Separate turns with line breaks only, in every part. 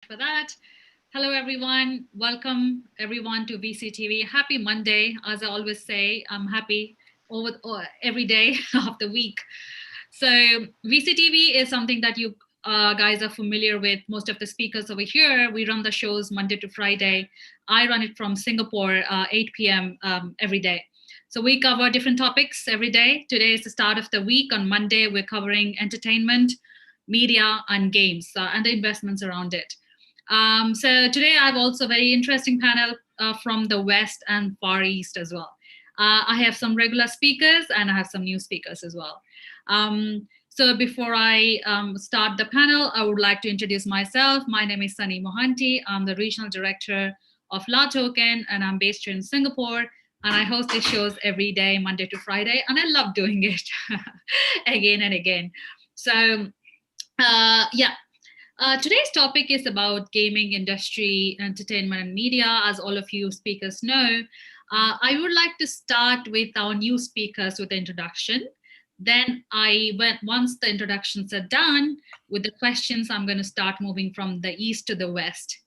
For that. Hello, everyone. Welcome, everyone, to VCTV. Happy Monday. As I always say, I'm happy every day of the week. So, VCTV is something that you guys are familiar with. Most of the speakers over here, we run the shows Monday to Friday. I run it from Singapore, 8 p.m. Every day. So, we cover different topics every day. Today is the start of the week. On Monday, we're covering entertainment, media, and games and the investments around it. So today I have also a very interesting panel from the West and Far East as well. I have some regular speakers and I have some new speakers as well. So before I start the panel, I would like to introduce myself. My name is Sonny Mohanty. I'm the regional director of La Token, and I'm based here in Singapore. And I host these shows every day, Monday to Friday, and I love doing it again and again. So yeah, today's topic is about gaming industry, entertainment, and media. As all of you speakers know, I would like to start with our new speakers with the introduction. Then once the introductions are done with the questions, I'm going to start moving from the east to the west.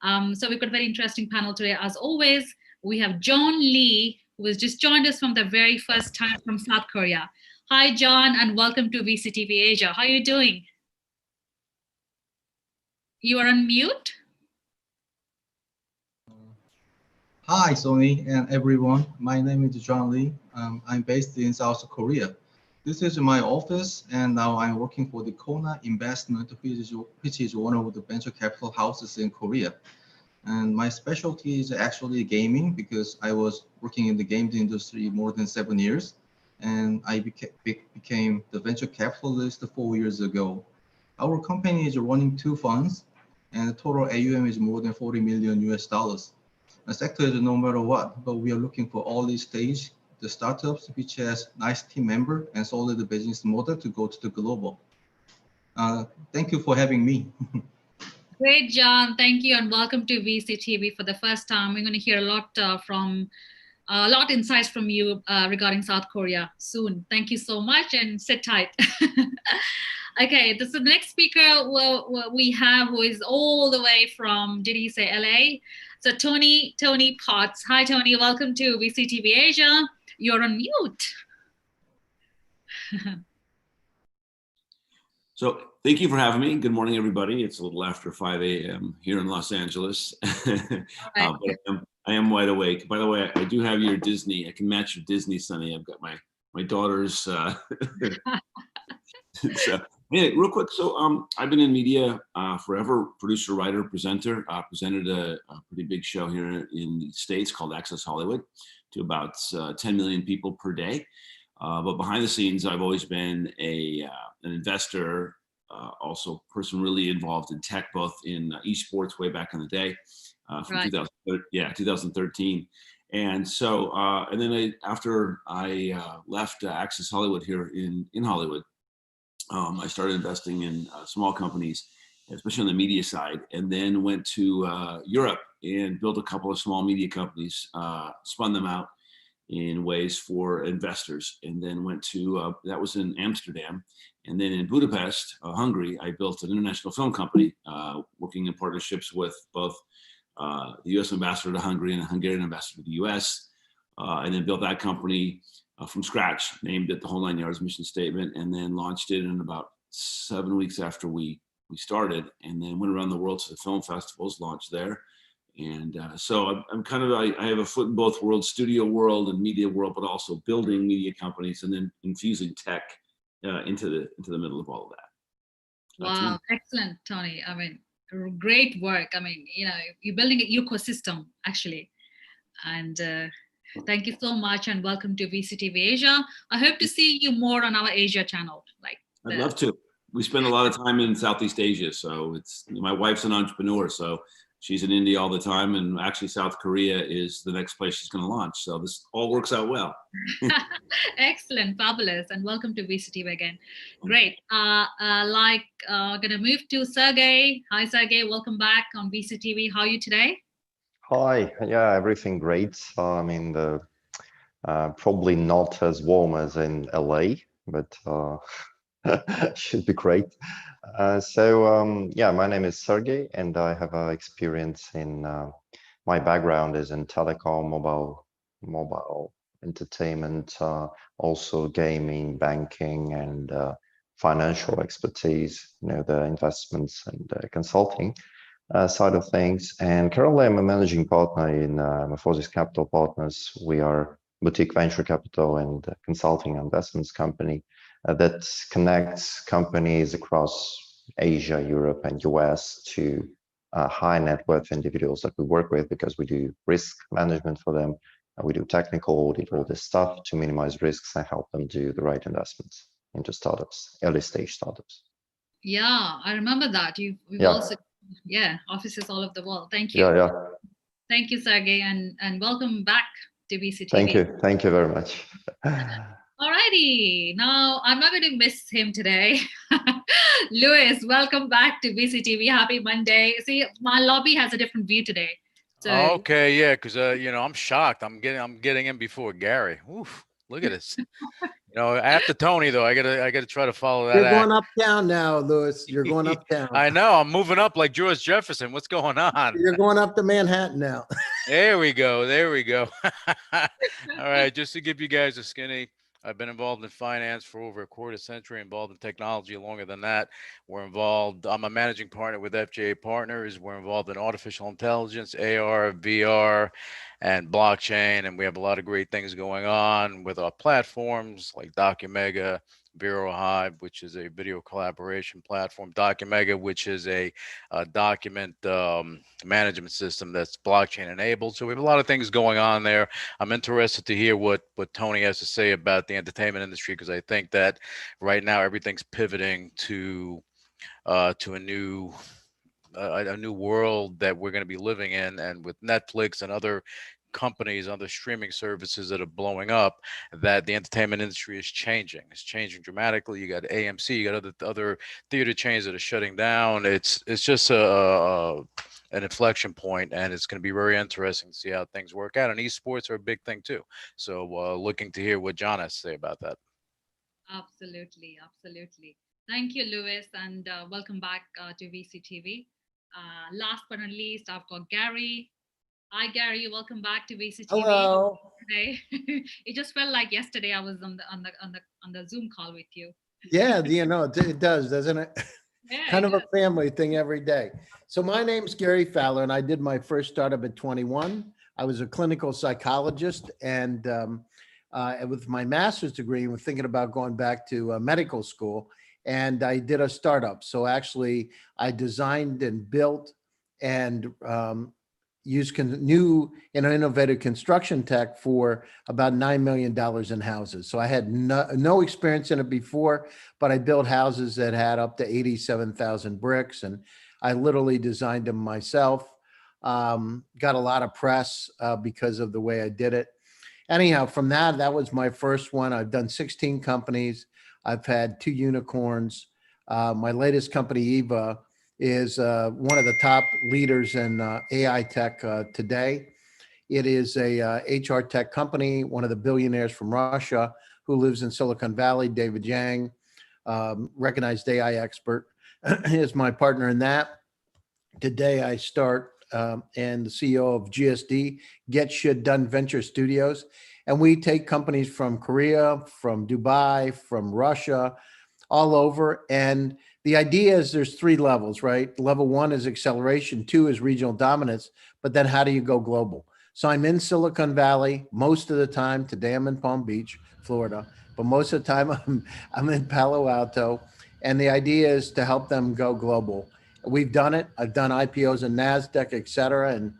So we've got a very interesting panel today. As always, we have John Lee, who has just joined us from the very first time from South Korea. Hi, John, and welcome to VCTV Asia. How are you doing? You are on mute.
Hi, Sonny and everyone. My name is John Lee. I'm based in South Korea. This is my office, and now I'm working for the Kona Investment, which is one of the venture capital houses in Korea. And my specialty is actually gaming because I was working in the games industry more than 7 years, and I became the venture capitalist 4 years ago. Our company is running two funds, and the total AUM is more than 40 million US dollars. The sector is no matter what, but we are looking for early stage, the startups which has nice team member and solid business model to go to the global. Thank you for having me.
Great, John. Thank you, and welcome to VCTV for the first time. We're going to hear a lot insights from you regarding South Korea soon. Thank you so much, and sit tight. Okay, this is the next speaker we have, who is all the way from, did he say LA? So Tony Potts. Hi, Tony. Welcome to VCTV Asia. You're on mute.
So thank you for having me. Good morning, everybody. It's a little after 5 a.m. here in Los Angeles. But I am wide awake. By the way, I do have your Disney. I can match your Disney, Sonny. I've got my daughter's. So anyway, real quick. So I've been in media forever. Producer, writer, presenter. Presented a pretty big show here in the States called Access Hollywood to about 10 million people per day. But behind the scenes, I've always been an investor, also person really involved in tech, both in esports way back in the day, from 2013. And so, and then after I left Access Hollywood here in Hollywood, I started investing in small companies, especially on the media side, and then went to Europe and built a couple of small media companies, spun them out in ways for investors, and then went to that was in Amsterdam, and then in Budapest, Hungary, I built an international film company, working in partnerships with both the U.S. ambassador to Hungary and the Hungarian ambassador to the U.S., and then built that company from scratch, named it the whole 9 yards mission statement, and then launched it in about 7 weeks after we started, and then went around the world to the film festivals, launched there. And so I'm kind of, I have a foot in both worlds, studio world and media world, but also building media companies and then infusing tech into the middle of all of that.
Wow, excellent, Tony. I mean, great work. I mean, you're building an ecosystem actually. And thank you so much, and welcome to VCTV Asia. I hope to see you more on our Asia channel.
I'd love to. We spend a lot of time in Southeast Asia, so my wife's an entrepreneur, so she's in India all the time, and actually South Korea is the next place she's going to launch. So this all works out well.
Excellent, fabulous, and welcome to VCTV again. Great. Gonna move to Sergey. Hi, Sergey. Welcome back on VCTV. How are you today?
Hi. Yeah, everything great. I mean, probably not as warm as in LA, but should be great. Yeah, my name is Sergey, and I have experience in my background is in telecom, mobile entertainment, also gaming, banking, and financial expertise. You know, the investments and consulting side of things. And currently, I'm a managing partner in Morphosis Capital Partners. We are boutique venture capital and consulting investments company that connects companies across Asia, Europe, and US to high net worth individuals that we work with because we do risk management for them. We do technical audit, all this stuff to minimize risks and help them do the right investments into startups, early stage startups.
Yeah, I remember that. We've
Yeah.
also, yeah, offices all over the world. Thank you.
Yeah.
Thank you, Sergey, and welcome back to VCTV.
Thank you very much.
Alrighty, now I'm not going to miss him today. Louis, welcome back to VCTV. Happy Monday. See, my lobby has a different view today. So
Okay, yeah, because I'm shocked. I'm getting in before Gary. Oof, look at this. After Tony though, I gotta try to follow that.
You're going uptown now, Louis. You're going uptown.
I know. I'm moving up like George Jefferson. What's going on?
You're going up to Manhattan now.
There we go. All right, just to give you guys a skinny, I've been involved in finance for over a quarter century, involved in technology longer than that. I'm a managing partner with FJA Partners. We're involved in artificial intelligence, AR, VR, and blockchain. And we have a lot of great things going on with our platforms like DocuMega, Vero Hive, which is a video collaboration platform, DocuMega, which is a document management system that's blockchain enabled. So we have a lot of things going on there. I'm interested to hear what Tony has to say about the entertainment industry, because I think that right now everything's pivoting to a new world that we're going to be living in, and with Netflix and other companies, other streaming services that are blowing up, that the entertainment industry is changing. It's changing dramatically. You got AMC, you got other theater chains that are shutting down. It's just an inflection point, and it's going to be very interesting to see how things work out. And esports are a big thing too. So looking to hear what John has to say about that.
absolutely. Thank you, Louis, and welcome back to VCTV. Last but not least, I've got Gary. Hi, Gary. Welcome back to VCTV.
Hello.
Today, it just felt like yesterday I was on the Zoom call with you.
Yeah, it does, doesn't it?
Yeah,
Kind of
it
a family thing every day. So my name's Gary Fowler, and I did my first startup at 21. I was a clinical psychologist, and with my master's degree, we're thinking about going back to medical school, and I did a startup. So actually, I designed and built and used new and innovative construction tech for about $9 million in houses. So I had no experience in it before, but I built houses that had up to 87,000 bricks, and I literally designed them myself. Got a lot of press because of the way I did it. Anyhow, from that was my first one. I've done 16 companies. I've had 2 unicorns. My latest company, Eva, is one of the top leaders in AI tech today. It is a HR tech company. One of the billionaires from Russia who lives in Silicon Valley, David Yang, recognized AI expert, is my partner in that. Today I start and the CEO of GSD, Get Shit Done Venture Studios. And we take companies from Korea, from Dubai, from Russia, all over. And the idea is there's 3 levels, right? Level 1 is acceleration, 2 is regional dominance, but then how do you go global? So I'm in Silicon Valley most of the time. Today I'm in Palm Beach, Florida, but most of the time I'm in Palo Alto. And the idea is to help them go global. We've done it. I've done IPOs in NASDAQ, et cetera.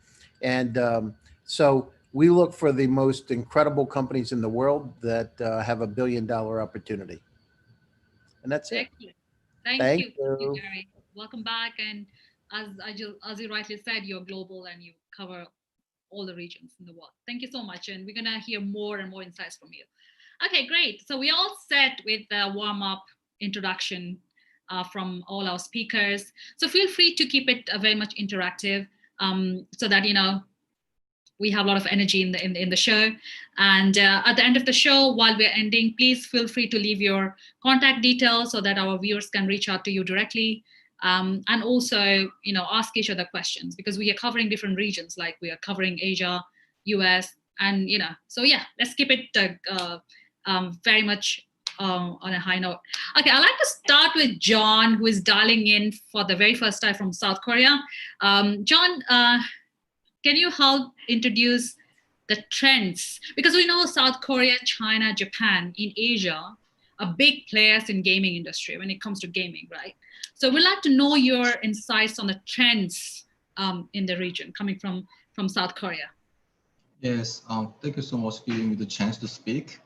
So we look for the most incredible companies in the world that have a $1 billion opportunity. And that's it.
Thank you, Gary. Welcome back. And as you rightly said, you're global and you cover all the regions in the world. Thank you so much. And we're going to hear more and more insights from you. Okay, great. So we all set with the warm-up introduction from all our speakers. So feel free to keep it very much interactive so that, we have a lot of energy in the show. And at the end of the show, while we're ending, please feel free to leave your contact details so that our viewers can reach out to you directly. And also, ask each other questions, because we are covering different regions, like we are covering Asia, US, and so yeah, let's keep it very much on a high note. Okay, I'd like to start with John, who is dialing in for the very first time from South Korea. John, can you help introduce the trends? Because we know South Korea, China, Japan, in Asia are big players in gaming industry when it comes to gaming, right? So we'd like to know your insights on the trends in the region coming from South Korea.
Yes, thank you so much for giving me the chance to speak.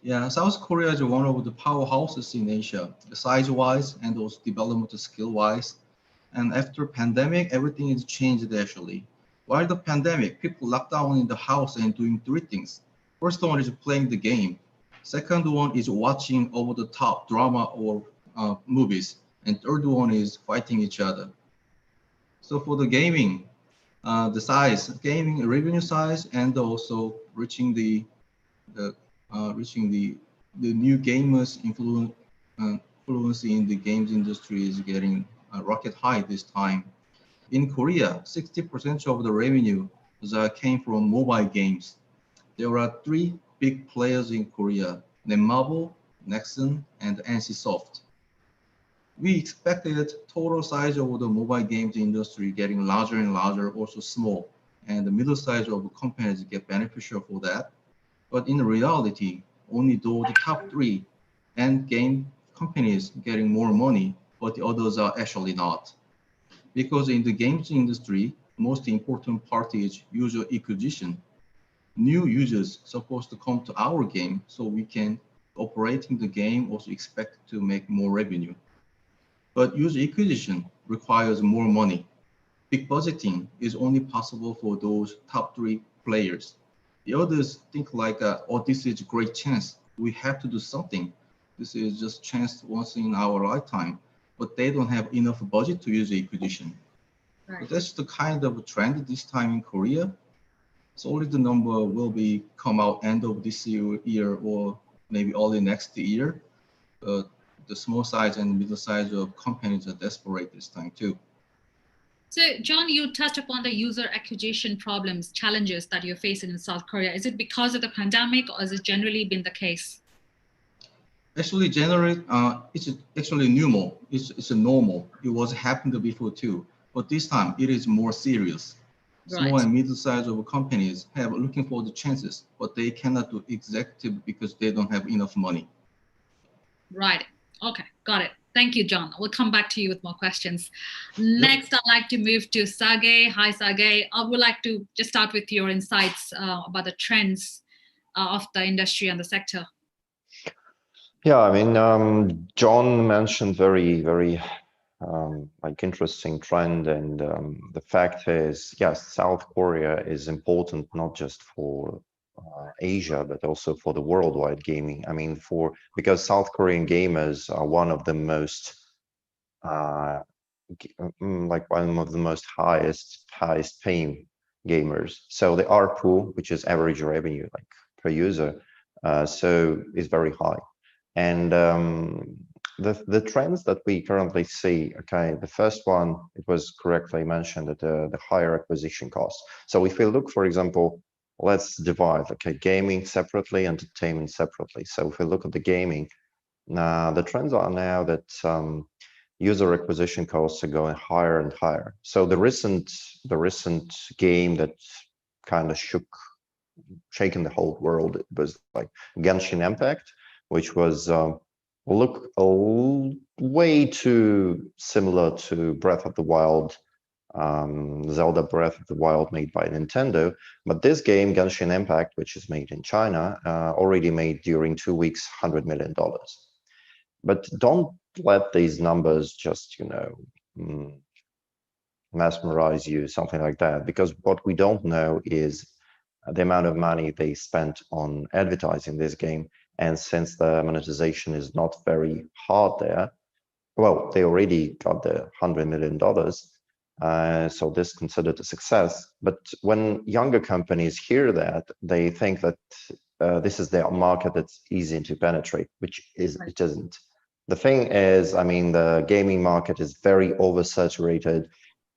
Yeah, South Korea is one of the powerhouses in Asia, size-wise and also development skill-wise. And after pandemic, everything is changed actually. While the pandemic, people locked down in the house and doing three things. First one is playing the game. Second one is watching over-the-top drama or movies. And third one is fighting each other. So for the gaming, the size, gaming revenue size, and also reaching the new gamers influence in the games industry is getting rocket high this time. In Korea, 60% of the revenue came from mobile games. There are three big players in Korea: Netmarble, Nexon, and NCSoft. We expected total size of the mobile games industry getting larger and larger, also small, and the middle size of companies get beneficial for that. But in reality, only though the top three and game companies getting more money, but the others are actually not. Because in the games industry, most important part is user acquisition. New users supposed to come to our game so we can operating the game also expect to make more revenue. But user acquisition requires more money. Big budgeting is only possible for those top three players. The others think like, oh, this is a great chance. We have to do something. This is just chance once in our lifetime, but they don't have enough budget to use acquisition.
Right.
So that's the kind of trend this time in Korea. Solid the number will be come out end of this year or maybe early next year. The small size and middle size of companies are desperate this time too.
So, John, you touched upon the user acquisition problems, challenges that you're facing in South Korea. Is it because of the pandemic, or has it generally been the case?
Actually, it's actually normal. It's a normal. It was happened before too, but this time it is more serious. Small
Right.
and middle size of companies have looking for the chances, but they cannot do executive because they don't have enough money.
Right. Okay, got it. Thank you, John. We'll come back to you with more questions. Next, I'd like to move to Sergey. Hi, Sergey. I would like to just start with your insights about the trends of the industry and the sector.
Yeah, I mean, John mentioned very like interesting trend, and the fact is, yes, South Korea is important not just for Asia, but also for the worldwide gaming. I mean, because South Korean gamers are one of the most like one of the most highest paying gamers. So the ARPU, which is average revenue like per user, so is very high. And the trends that we currently see, okay, the first one, it was correctly mentioned that the higher acquisition costs. So if we look, for example, let's divide, okay, gaming separately, entertainment separately. So if we look at the gaming, the trends are now that user acquisition costs are going higher and higher. So the recent game that kind of shaken the whole world, it was like Genshin Impact, which was look way too similar to Breath of the Wild, Zelda Breath of the Wild made by Nintendo. But this game, Genshin Impact, which is made in China, already made during 2 weeks $100 million. But don't let these numbers just, mesmerize you, something like that, because what we don't know is the amount of money they spent on advertising this game. And since the monetization is not very hard there, well, they already got the $100 million. So this considered a success. But when younger companies hear that, they think that this is the market that's easy to penetrate, which it isn't. The thing is, I mean, the gaming market is very oversaturated.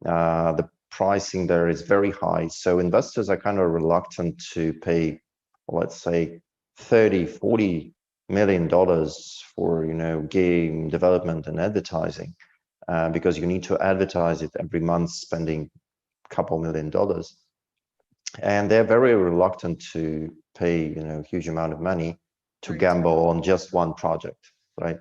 The pricing there is very high. So investors are kind of reluctant to pay, let's say, 30, 40 million dollars for, game development and advertising, because you need to advertise it every month, spending a couple $1 million. And they're very reluctant to pay, huge amount of money to gamble on just one project, right?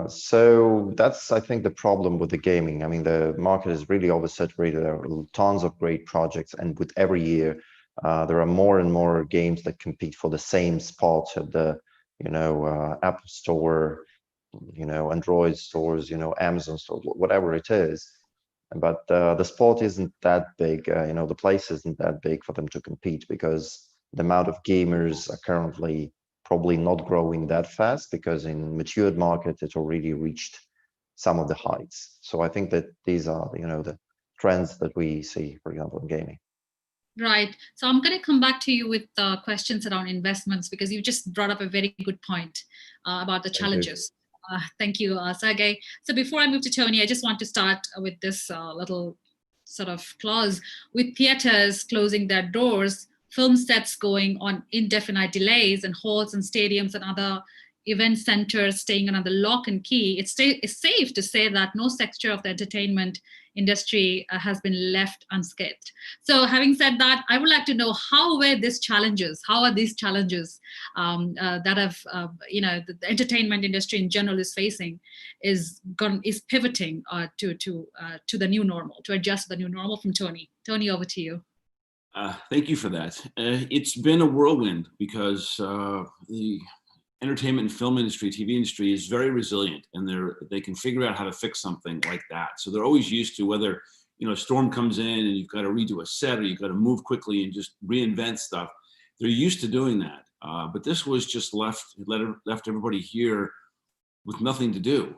So that's, I think, the problem with the gaming. I mean, the market is really oversaturated. There are tons of great projects, and with every year, there are more and more games that compete for the same spot at the, Apple Store, Android stores, Amazon stores, whatever it is. But the sport isn't that big. The place isn't that big for them to compete, because the amount of gamers are currently probably not growing that fast, because in matured markets, it's already reached some of the heights. So I think that these are, the trends that we see, for example, in gaming.
Right. So I'm going to come back to you with questions around investments, because you just brought up a very good point about the challenges. Thank you, Sergey. So before I move to Tony, I just want to start with this little sort of clause. With theaters closing their doors, film sets going on indefinite delays, and halls and stadiums and other event centers staying under lock and key, it's safe to say that no sector of the entertainment industry has been left unscathed. So having said that, I would like to know, how are these challenges that have, the entertainment industry in general is facing, is pivoting to the new normal, to adjust to the new normal? From Tony. Tony, over to you.
Thank you for that. It's been a whirlwind, because the entertainment and film industry, TV industry, is very resilient, and they can figure out how to fix something like that. So they're always used to, whether a storm comes in and you've got to redo a set, or you've got to move quickly and just reinvent stuff. They're used to doing that. But this was just left everybody here with nothing to do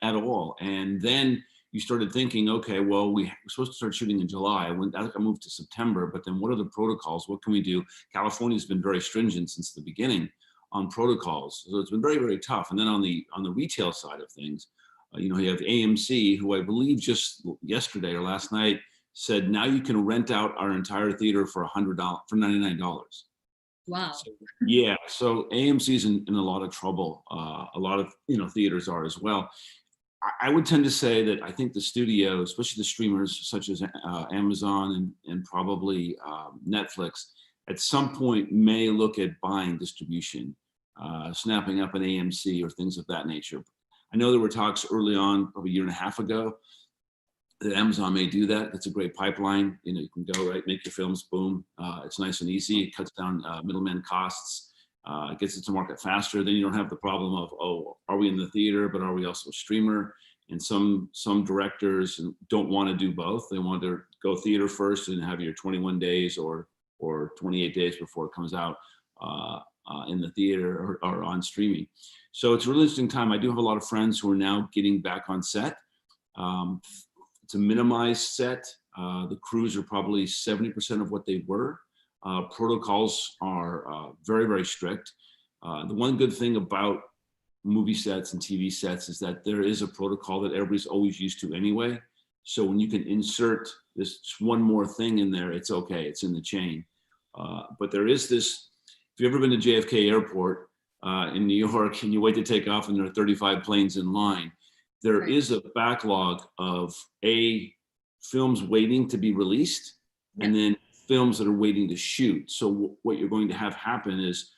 at all. And then you started thinking, okay, well, we're supposed to start shooting in July. I moved to September, but then what are the protocols? What can we do? California's been very stringent since the beginning on protocols, so it's been very, very tough. And then on the retail side of things, you have AMC, who I believe just yesterday or last night said, now you can rent out our entire theater for $99.
Wow.
So, yeah, so AMC's in a lot of trouble. A lot of theaters are as well. I would tend to say that I think the studios, especially the streamers such as Amazon and probably Netflix, at some point may look at buying distribution, snapping up an AMC or things of that nature. I know there were talks early on, probably a year and a half ago, that Amazon may do that. It's a great pipeline. You can go, right, make your films, boom. It's nice and easy. It cuts down middleman costs, gets it to market faster. Then you don't have the problem of, oh, are we in the theater, but are we also a streamer? And some directors don't want to do both. They want to go theater first and have your 21 days or 28 days before it comes out in the theater or on streaming. So it's a really interesting time. I do have a lot of friends who are now getting back on set. It's a minimized set. The crews are probably 70% of what they were. Protocols are very, very strict. The one good thing about movie sets and TV sets is that there is a protocol that everybody's always used to anyway. So when you can insert this just one more thing in there, it's okay, it's in the chain. But there is this, if you've ever been to JFK Airport in New York and you wait to take off and there are 35 planes in line, there is a backlog of films waiting to be released, and then films that are waiting to shoot. So what you're going to have happen is,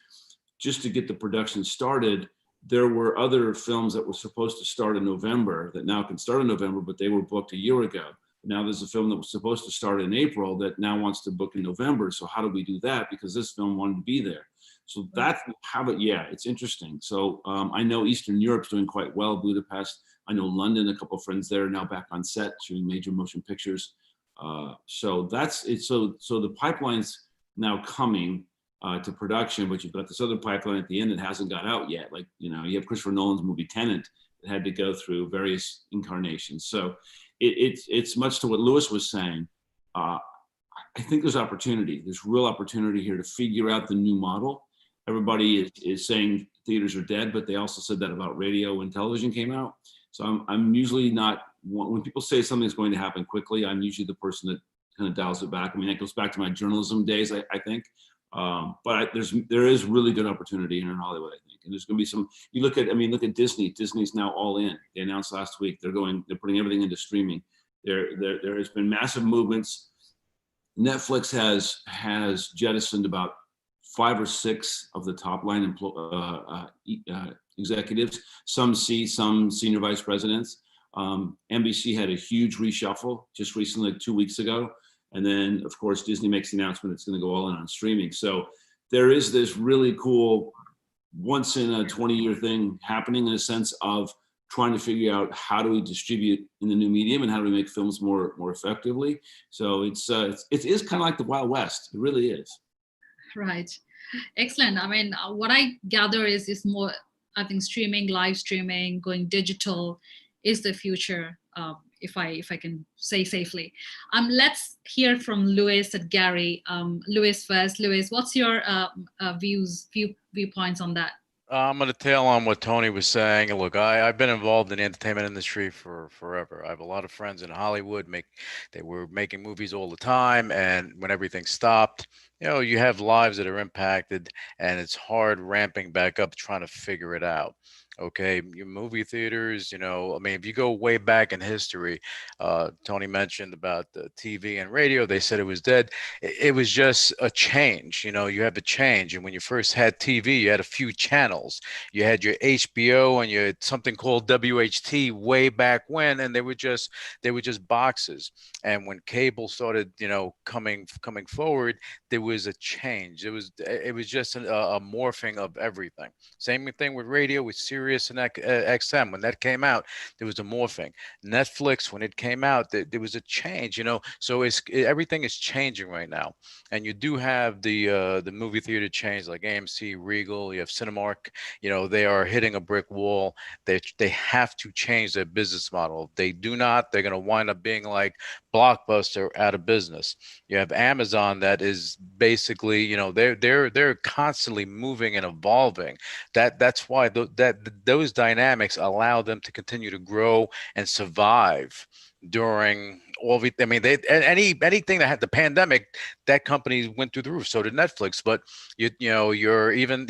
just to get the production started, there were other films that were supposed to start in November that now can start in November, but they were booked a year ago. Now there's a film that was supposed to start in April that now wants to book in November. So how do we do that? Because this film wanted to be there. So that's how it, yeah, it's interesting. So I know Eastern Europe's doing quite well, Budapest. I know London, a couple of friends there are now back on set shooting major motion pictures. So that's it. So the pipeline's now coming to production, but you've got this other pipeline at the end that hasn't got out yet. Like, you have Christopher Nolan's movie Tenet that had to go through various incarnations. So it's much to what Lewis was saying. I think there's opportunity. There's real opportunity here to figure out the new model. Everybody is saying theaters are dead, but they also said that about radio when television came out. So I'm usually not, when people say something's going to happen quickly, I'm usually the person that kind of dials it back. I mean, it goes back to my journalism days, I think. But there is really good opportunity here in Hollywood, I think. And there's going to be some, look at Disney. Disney's now all in. They announced last week, they're putting everything into streaming. There has been massive movements. Netflix has jettisoned about 5 or 6 of the top line executives, some senior vice presidents. NBC had a huge reshuffle just recently, like 2 weeks ago. And then, of course, Disney makes the announcement it's going to go all in on streaming. So there is this really cool once in a 20-year thing happening, in a sense of trying to figure out how do we distribute in the new medium and how do we make films more effectively. So it is kind of like the Wild West. It really is.
Right. Excellent. I mean, what I gather is more, I think live streaming, going digital is the future, if I can say safely. Let's hear from Lewis and Gary. Lewis first. Lewis, what's your viewpoints on that?
I'm going to tail on what Tony was saying. Look, I've been involved in the entertainment industry for forever. I have a lot of friends in Hollywood. They were making movies all the time, and when everything stopped, you have lives that are impacted, and it's hard ramping back up, trying to figure it out. Okay, your movie theaters, if you go way back in history, Tony mentioned about the TV and radio, they said it was dead. It was just a change. You have a change. And when you first had TV, you had a few channels. You had your HBO and you had something called WHT way back when, and they were just boxes. And when cable started, coming forward, there was a change. It was just a morphing of everything. Same thing with radio, with Sirius and XM. When that came out, there was a morphing. Netflix, when it came out, there was a change. So everything is changing right now. And you do have the movie theater change, like AMC, Regal. You have Cinemark. They are hitting a brick wall. They have to change their business model. If they do not, they're going to wind up being like Blockbuster, out of business. You have Amazon that is basically, they're constantly moving and evolving. That's why those dynamics allow them to continue to grow and survive during all the, anything that had the pandemic, that company went through the roof. So did Netflix. But you're even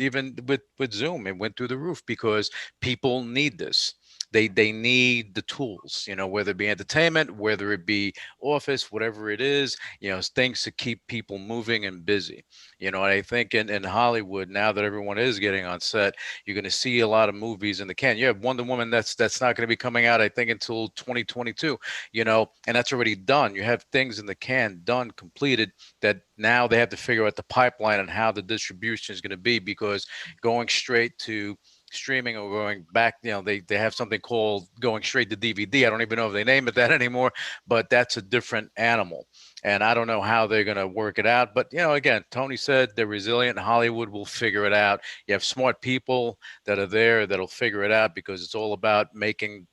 with Zoom, it went through the roof because people need this. They need the tools, whether it be entertainment, whether it be office, whatever it is, things to keep people moving and busy. And I think in Hollywood, now that everyone is getting on set, you're going to see a lot of movies in the can. You have Wonder Woman that's not going to be coming out, I think, until 2022, and that's already done. You have things in the can done, completed, that now they have to figure out the pipeline and how the distribution is going to be, because going straight to streaming or going back, they have something called going straight to DVD. I don't even know if they name it that anymore, but that's a different animal. And I don't know how they're going to work it out. But, again, Tony said they're resilient. Hollywood will figure it out. You have smart people that are there that'll figure it out, because it's all about making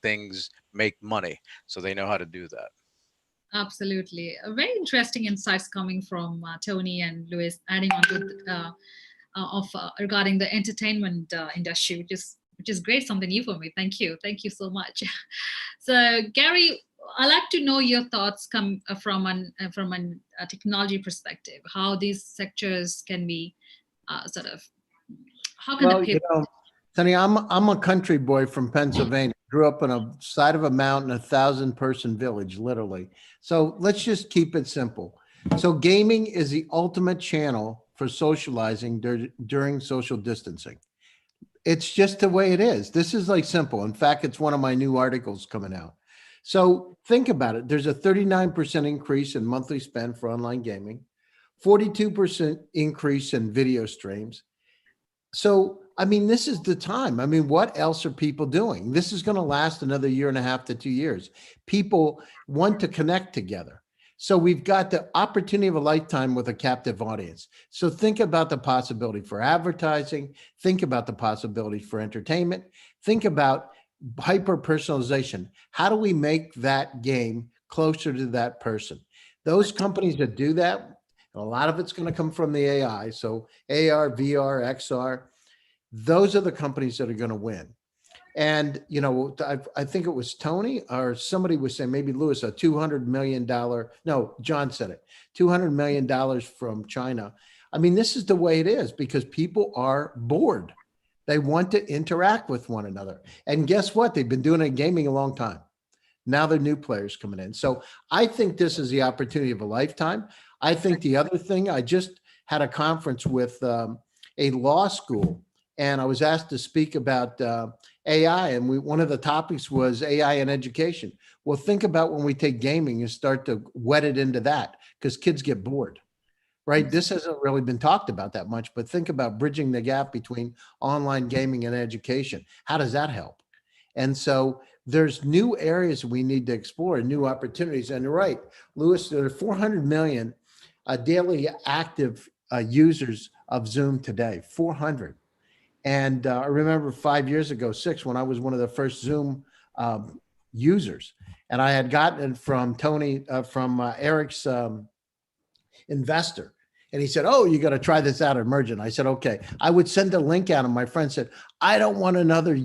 things make money. So they know how to do that.
Absolutely. Very interesting insights coming from Tony and Lewis, adding on to regarding the entertainment industry, which is great, something new for me. Thank you so much. So Gary, I'd like to know your thoughts come from a technology perspective, how these sectors can be how can
Sonny, I'm a country boy from Pennsylvania. Grew up on a side of a mountain, 1,000-person village, literally. So let's just keep it simple. So gaming is the ultimate channel for socializing during social distancing. It's just the way it is. This is like simple. In fact, it's one of my new articles coming out. So think about it. There's a 39% increase in monthly spend for online gaming, 42% increase in video streams. So, this is the time. What else are people doing? This is going to last another 1.5 to 2 years. People want to connect together. So we've got the opportunity of a lifetime with a captive audience. So think about the possibility for advertising. Think about the possibility for entertainment. Think about hyper personalization. How do we make that game closer to that person? Those companies that do that, a lot of it's going to come from the AI. So AR, VR, XR, those are the companies that are going to win. And, I think it was Tony or somebody was saying, maybe Lewis, a $200 million, no, John said it, $200 million from China. I mean, this is the way it is because people are bored. They want to interact with one another. And guess what? They've been doing it in gaming a long time. Now they're new players coming in. So I think this is the opportunity of a lifetime. I think the other thing, I just had a conference with a law school, and I was asked to speak about AI, and one of the topics was AI in education. Well, think about when we take gaming and start to wet it into that, because kids get bored, right? This hasn't really been talked about that much, but think about bridging the gap between online gaming and education. How does that help? And so there's new areas we need to explore, new opportunities. And you're right, Lewis, there are 400 million daily active users of Zoom today, 400. And I remember 5 years ago, 6, when I was one of the first Zoom users, and I had gotten it from Tony, from Eric's investor. And he said, "Oh, you got to try this out, Emergent." I said, "Okay." I would send a link out, and my friend said, "I don't want another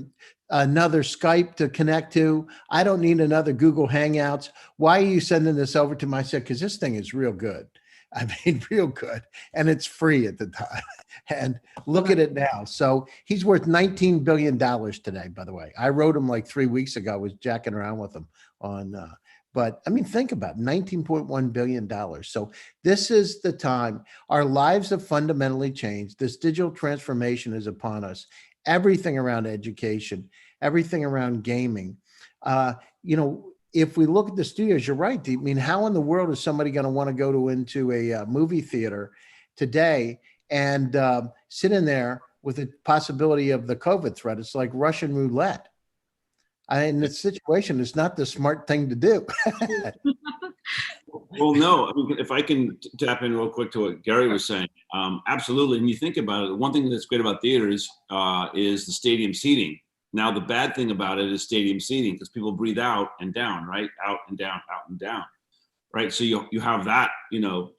Skype to connect to. I don't need another Google Hangouts. Why are you sending this over to me?" I said, "Because this thing is real good. I mean, real good. And it's free at the time." And look at it now. So he's worth $19 billion today, by the way. I wrote him like 3 weeks ago. I was jacking around with him on, but I mean, think about it, $19.1 billion. So this is the time. Our lives have fundamentally changed. This digital transformation is upon us. Everything around education, everything around gaming. If we look at the studios, you're right. I mean, how in the world is somebody going to want to go into a movie theater today and sit in there with the possibility of the COVID threat? It's like Russian roulette. In this situation, it's not the smart thing to do.
Well, no, I mean, if I can tap in real quick to what Gary was saying, absolutely. And you think about it, one thing that's great about theaters is the stadium seating. Now, the bad thing about it is stadium seating, because people breathe out and down, right? Out and down, out and down, right? So you have that,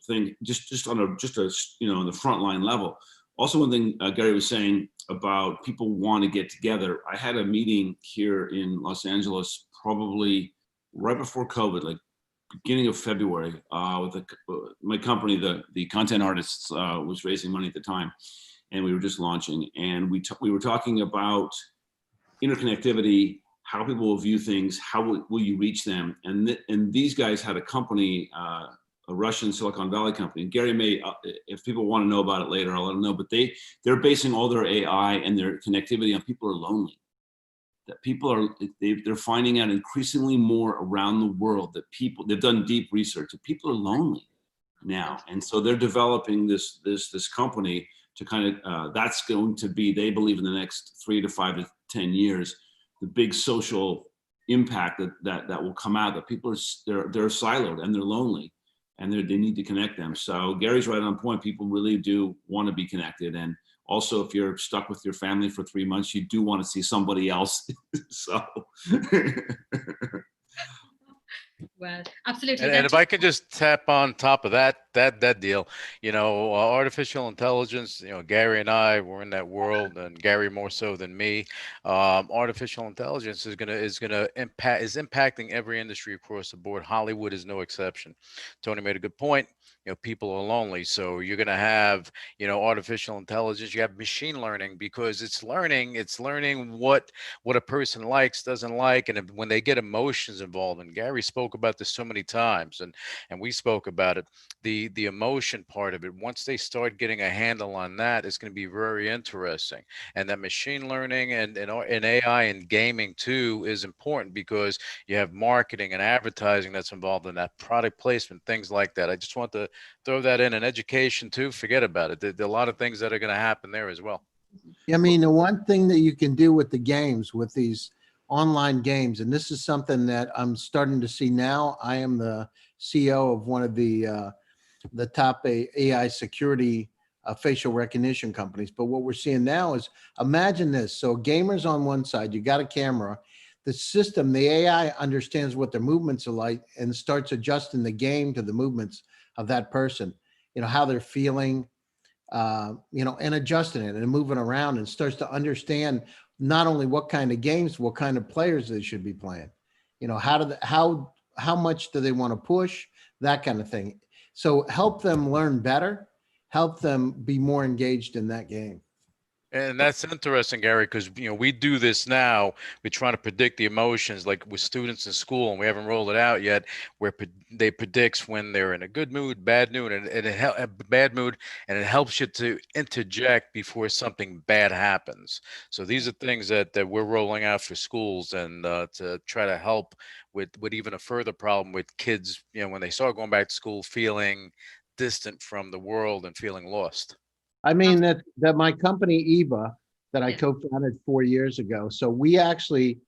thing just on on the front line level. Also, one thing Gary was saying about people want to get together. I had a meeting here in Los Angeles, probably right before COVID, like beginning of February, with my company, the Content Artists, was raising money at the time, and we were just launching, and we were talking about interconnectivity, how people will view things, how will you reach them, and these guys had a company, a Russian Silicon Valley company. And Gary may, if people want to know about it later, I'll let them know. But they're basing all their AI and their connectivity on people are lonely. That people are, they're finding out increasingly more around the world that they've done deep research, that people are lonely now. And so they're developing this company to kind of, that's going to be, they believe, in the next 3 to 5 to 10 years, the big social impact that will come out, that people they're siloed and they're lonely and they need to connect them. So Gary's right on point. People really do want to be connected. And also, if you're stuck with your family for 3 months, you do want to see somebody else. So.
Well, absolutely.
And if I could just tap on top of that deal, artificial intelligence, Gary and I were in that world, and Gary more so than me. Artificial intelligence is impacting every industry across the board. Hollywood is no exception. Tony made a good point. People are lonely, so you're going to have, artificial intelligence. You have machine learning, because it's learning what a person likes, doesn't like, and when they get emotions involved. And Gary spoke about this so many times, and we spoke about it. The emotion part of it. Once they start getting a handle on that, it's going to be very interesting. And that machine learning and AI and gaming too is important, because you have marketing and advertising that's involved in that, product placement, things like that. I just want to throw that in. And education too, forget about it. There are a lot of things that are going to happen there as well.
I mean, the one thing that you can do with the games, with these online games, and this is something that I'm starting to see now. I am the CEO of one of the top AI security facial recognition companies. But what we're seeing now is, imagine this. So gamers on one side, you got a camera. the system, the AI understands what their movements are like and starts adjusting the game to the movements of that person, how they're feeling, and adjusting it and moving around, and starts to understand not only what kind of games, what kind of players they should be playing, how much do they want to push, that kind of thing. So help them learn better, help them be more engaged in that game.
And that's interesting, Gary, because we do this now. We try to predict the emotions, like with students in school, and we haven't rolled it out yet. Where they predicts when they're in a good mood, bad mood, and bad mood, and it helps you to interject before something bad happens. So these are things that we're rolling out for schools, and to try to help with even a further problem with kids. When they start going back to school, feeling distant from the world and feeling lost.
I mean, that my company, Eva, that I
Yeah.
co-founded 4 years ago. So we actually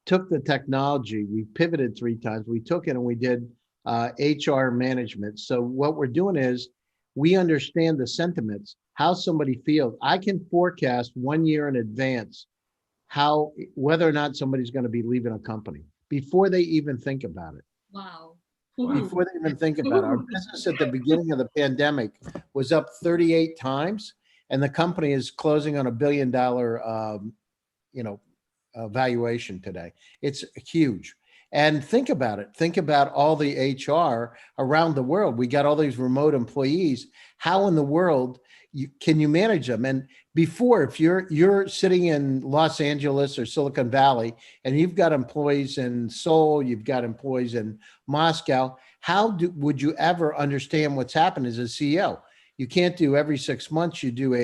took the technology, we pivoted 3 times. We took it and we did HR management. So what we're doing is we understand the sentiments, how somebody feels. I can forecast 1 year in advance whether or not somebody's going to be leaving a company before they even think about it.
Wow.
Before they even think about it. Our business at the beginning of the pandemic was up 38 times, and the company is closing on $1 billion, valuation today. It's huge. And think about it. Think about all the HR around the world. We got all these remote employees. How in the world can you manage them? And before, if you're sitting in Los Angeles or Silicon Valley and you've got employees in Seoul, you've got employees in Moscow, would you ever understand what's happened as a CEO? You can't do every 6 months, you do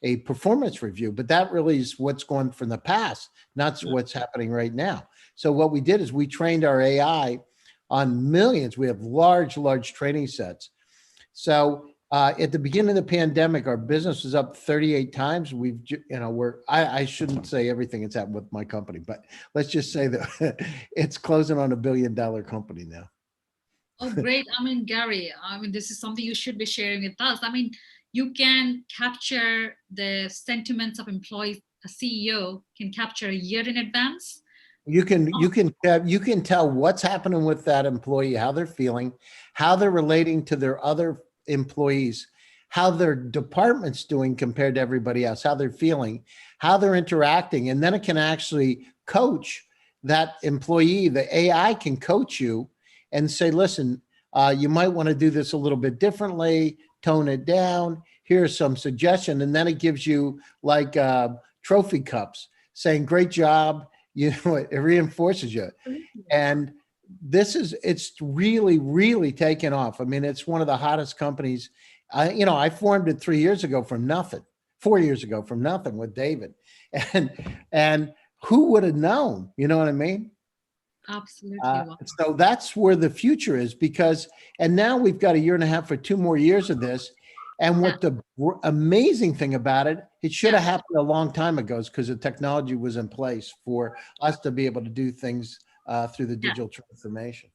a performance review, but that really is what's going from the past, not what's happening right now. So what we did is we trained our AI on millions. We have large training sets. So at the beginning of the pandemic, our business was up 38 times. I shouldn't say everything that's happened with my company, but let's just say that it's closing on $1 billion company now.
Oh, great. I mean, Gary, this is something you should be sharing with us. I mean, you can capture the sentiments of employees. A CEO can capture a year in advance.
You can tell what's happening with that employee, how they're feeling, how they're relating to their other employees, how their department's doing compared to everybody else, how they're feeling, how they're interacting. And then it can actually coach that employee. The AI can coach you and say, listen, you might want to do this a little bit differently, tone it down. Here's some suggestion. And then it gives you like trophy cups saying, great job. It reinforces you. And it's really, really taken off. I mean, it's one of the hottest companies. I formed it 3 years ago from nothing, 4 years ago from nothing with David. And who would have known? You know what I mean?
Absolutely.
So that's where the future is and now we've got 1.5 years for 2 more years of this. And what the amazing thing about it should have happened a long time ago because the technology was in place for us to be able to do things through the digital transformation.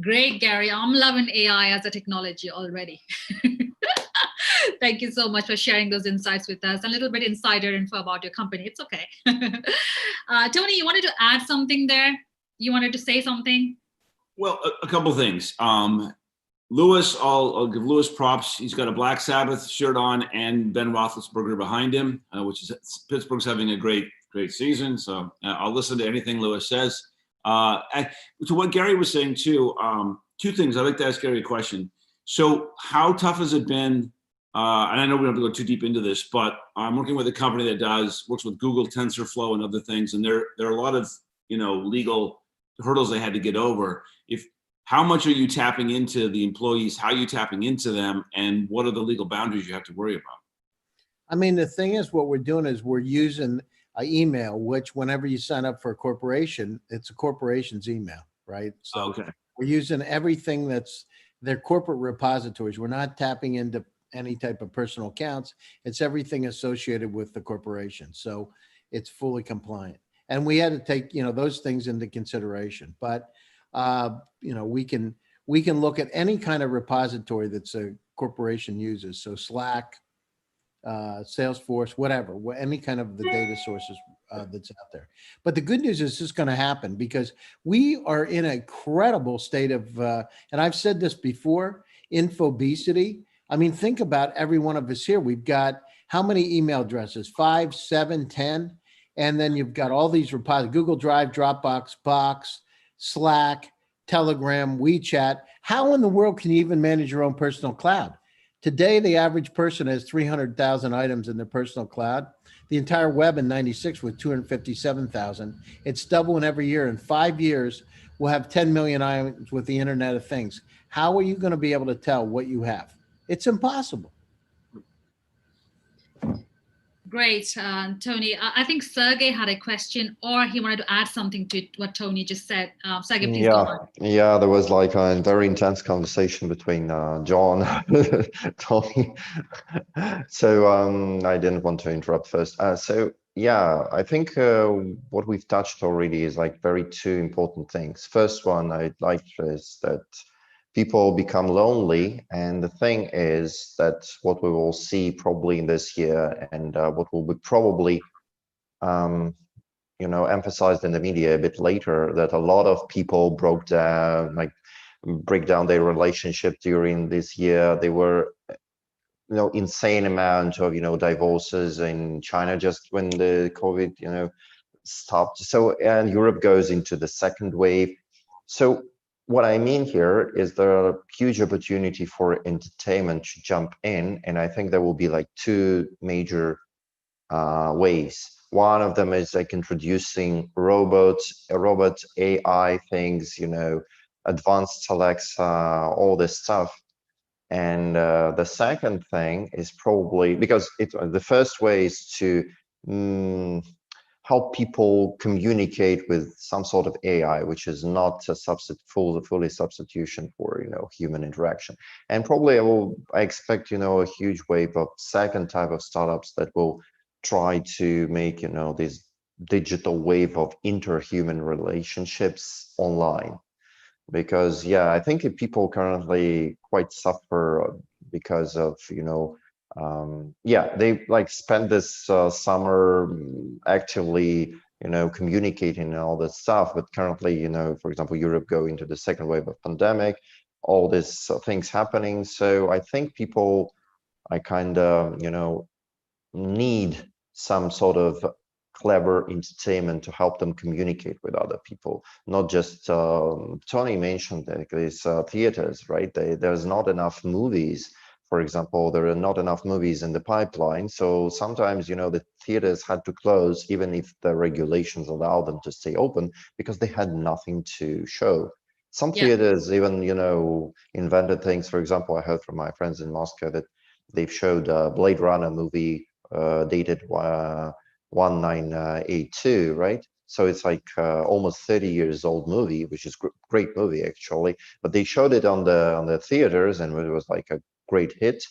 Great, Gary. I'm loving AI as a technology already. Thank you so much for sharing those insights with us. A little bit insider info about your company. It's okay. Tony, you wanted to add something there? You wanted to say something?
Well, a couple things. Lewis, I'll give Lewis props. He's got a Black Sabbath shirt on and Ben Roethlisberger behind him, which is Pittsburgh's having a great season. So I'll listen to anything Lewis says. And to what Gary was saying too, 2 things. I'd like to ask Gary a question. So how tough has it been? And I know we don't have to go too deep into this, but I'm working with a company that works with Google TensorFlow and other things. And there are a lot of, legal hurdles they had to get over. How much are you tapping into the employees? How are you tapping into them? And what are the legal boundaries you have to worry about?
I mean, the thing is, what we're doing is we're using an email, which whenever you sign up for a corporation, it's a corporation's email, right? So
Okay.
We're using everything that's their corporate repositories. We're not tapping into any type of personal accounts. It's everything associated with the corporation. So it's fully compliant. And we had to take, those things into consideration. But, we can look at any kind of repository that's a corporation uses. So Slack, Salesforce, whatever, any kind of the data sources that's out there. But the good news is this is going to happen because we are in a credible state of, and I've said this before, infobesity. I mean, think about every one of us here. We've got how many email addresses? 5, 7, 10, and then you've got all these repositories: Google Drive, Dropbox, Box, Slack, Telegram, WeChat. How in the world can you even manage your own personal cloud? Today, the average person has 300,000 items in their personal cloud. The entire web in 96 with 257,000. It's doubling every year. In 5 years, we'll have 10 million items with the Internet of Things. How are you going to be able to tell what you have? It's impossible.
Great, Tony. I think Sergey had a question, or he wanted to add something to what Tony just said. Sergey, please go on.
Yeah, there was like a very intense conversation between John, Tony. So I didn't want to interrupt first. So yeah, I think what we've touched already is like very two important things. First one I'd like is that people become lonely, and the thing is that what we will see probably in this year, and what will be probably emphasized in the media a bit later, that a lot of people break down their relationship during this year. They were insane amount of divorces in China just when the COVID stopped. So, and Europe goes into the second wave. So what I mean here is there are huge opportunity for entertainment to jump in, and I think there will be like two major ways. One of them is like introducing robots, AI things, advanced Alexa, all this stuff. And the second thing is probably because the first way is to help people communicate with some sort of AI, which is not a fully substitution for human interaction. And probably I expect a huge wave of second type of startups that will try to make this digital wave of interhuman relationships online. Because I think people currently quite suffer because of they like spend this summer actively communicating and all this stuff, but currently for example Europe go into the second wave of pandemic, all these things happening. So I think people kind of need some sort of clever entertainment to help them communicate with other people, not just Tony mentioned these theaters, right? There's not enough movies. For example, there are not enough movies in the pipeline, so sometimes the theaters had to close even if the regulations allow them to stay open because they had nothing to show. Some theaters even invented things. For example, I heard from my friends in Moscow that they've showed a Blade Runner movie dated 1982, right? So it's like almost 30 years old movie, which is great movie actually. But they showed it on the theaters, and it was like a great hit.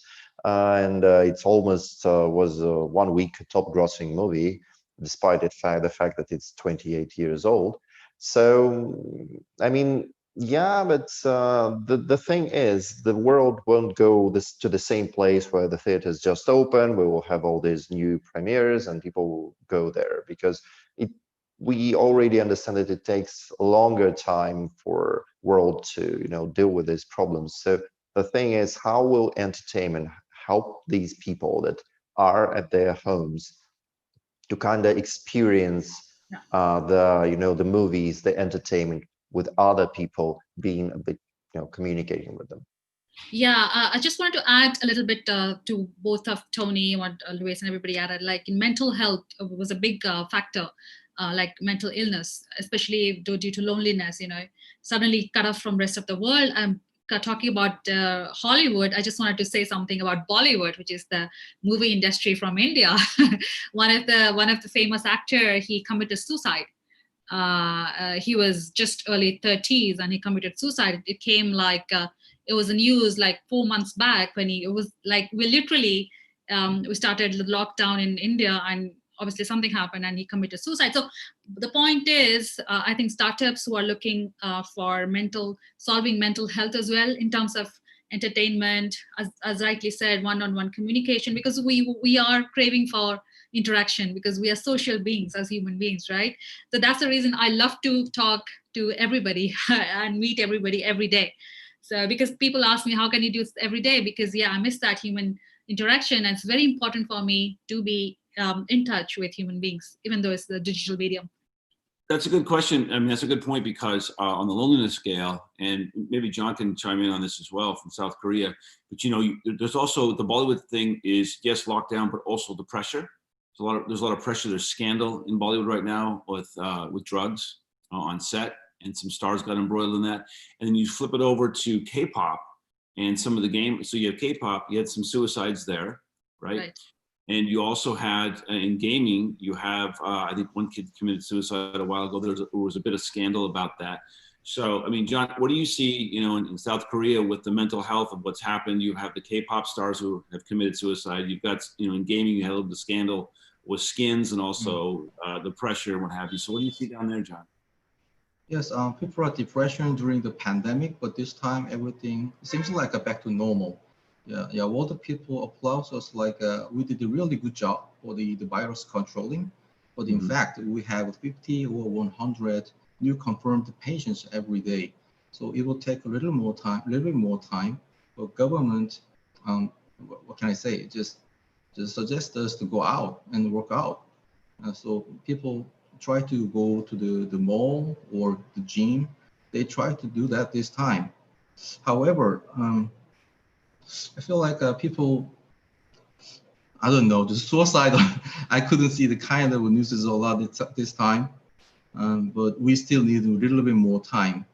And it's almost was a 1 week top grossing movie, despite the fact that it's 28 years old. So I mean, but the thing is, the world won't go to the same place where the theaters just open. We will have all these new premieres and people will go there because we already understand that it takes a longer time for world to deal with these problems. So the thing is, how will entertainment help these people that are at their homes to kind of experience the movies, the entertainment with other people, being a bit communicating with them?
I just wanted to add a little bit to both of Tony, what Luis and everybody added. Like in mental health was a big factor, like mental illness, especially due to loneliness. Suddenly cut off from rest of the world. Talking about Hollywood, I just wanted to say something about Bollywood, which is the movie industry from India. one of the famous actor, he committed suicide. He was just early 30s and he committed suicide. It came like it was the news like 4 months back when it was like we literally we started the lockdown in India, and obviously something happened and he committed suicide. So the point is, I think startups who are looking for solving mental health as well in terms of entertainment, as rightly said, one-on-one communication, because we are craving for interaction, because we are social beings as human beings, right? So that's the reason I love to talk to everybody and meet everybody every day. So because people ask me, how can you do this every day? Because yeah, I miss that human interaction, and it's very important for me to be in touch with human beings, even though it's the digital medium.
That's a good question. I mean, that's a good point because on the loneliness scale, and maybe John can chime in on this as well from South Korea, but there's also the Bollywood thing is, yes, lockdown, but also the pressure. There's a lot of pressure. There's scandal in Bollywood right now with drugs on set, and some stars got embroiled in that. And then you flip it over to K-pop and some of the game. So you have K-pop, you had some suicides there, right? And you also had in gaming, you have, I think one kid committed suicide a while ago. There was a bit of scandal about that. So, I mean, John, what do you see, in South Korea with the mental health of what's happened? You have the K-pop stars who have committed suicide. You've got, in gaming, you had a little bit of scandal with skins and also the pressure and what have you. So what do you see down there, John?
Yes, people are depression during the pandemic, but this time everything seems like back to normal. Yeah, all the people applaud us like we did a really good job for the virus controlling. But in fact, we have 50 or 100 new confirmed patients every day. So it will take a little bit more time for government, what can I say, just suggest us to go out and work out. So people try to go to the mall or the gym. They try to do that this time. However, I feel like people, I don't know, the suicide, I couldn't see the kind of news a lot this time, but we still need a little bit more time.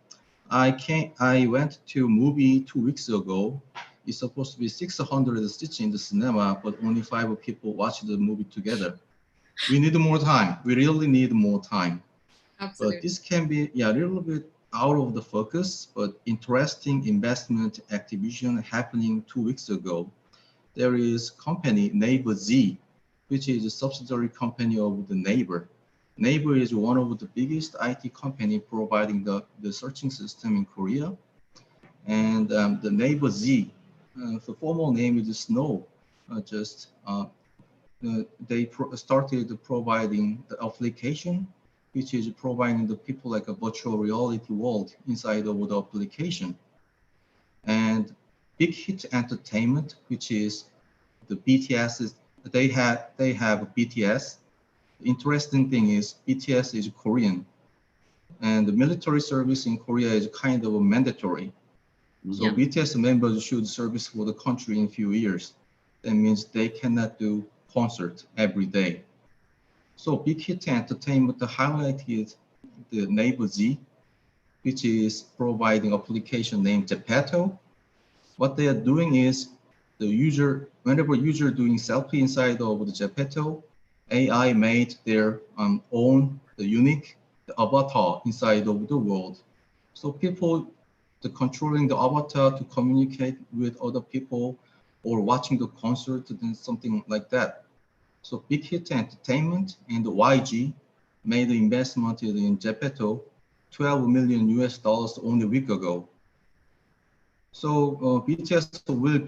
I went to a movie 2 weeks ago. It's supposed to be 600 seats in the cinema, but only 5 people watched the movie together. We need more time. We really need more time.
Absolutely.
But this can be a little bit out of the focus, but interesting investment activation happening 2 weeks ago. There is company Naver Z, which is a subsidiary company of the Naver. Naver is one of the biggest IT company providing the searching system in Korea. And the Naver Z, the formal name is Snow. They started providing the application, which is providing the people like a virtual reality world inside of the application. And Big Hit Entertainment, which is the BTS, they have BTS. The interesting thing is BTS is Korean, and the military service in Korea is kind of mandatory. So BTS members should service for the country in a few years. That means they cannot do concert every day. So Big Hit Entertainment highlighted the Naver Z, which is providing application named Geppetto. What they are doing is whenever user doing selfie inside of the Geppetto, AI made their own, the unique avatar inside of the world. So people, controlling the avatar to communicate with other people or watching the concert and something like that. So Big Hit Entertainment and the YG made the investment in Geppetto, $12 million only a week ago. So BTS will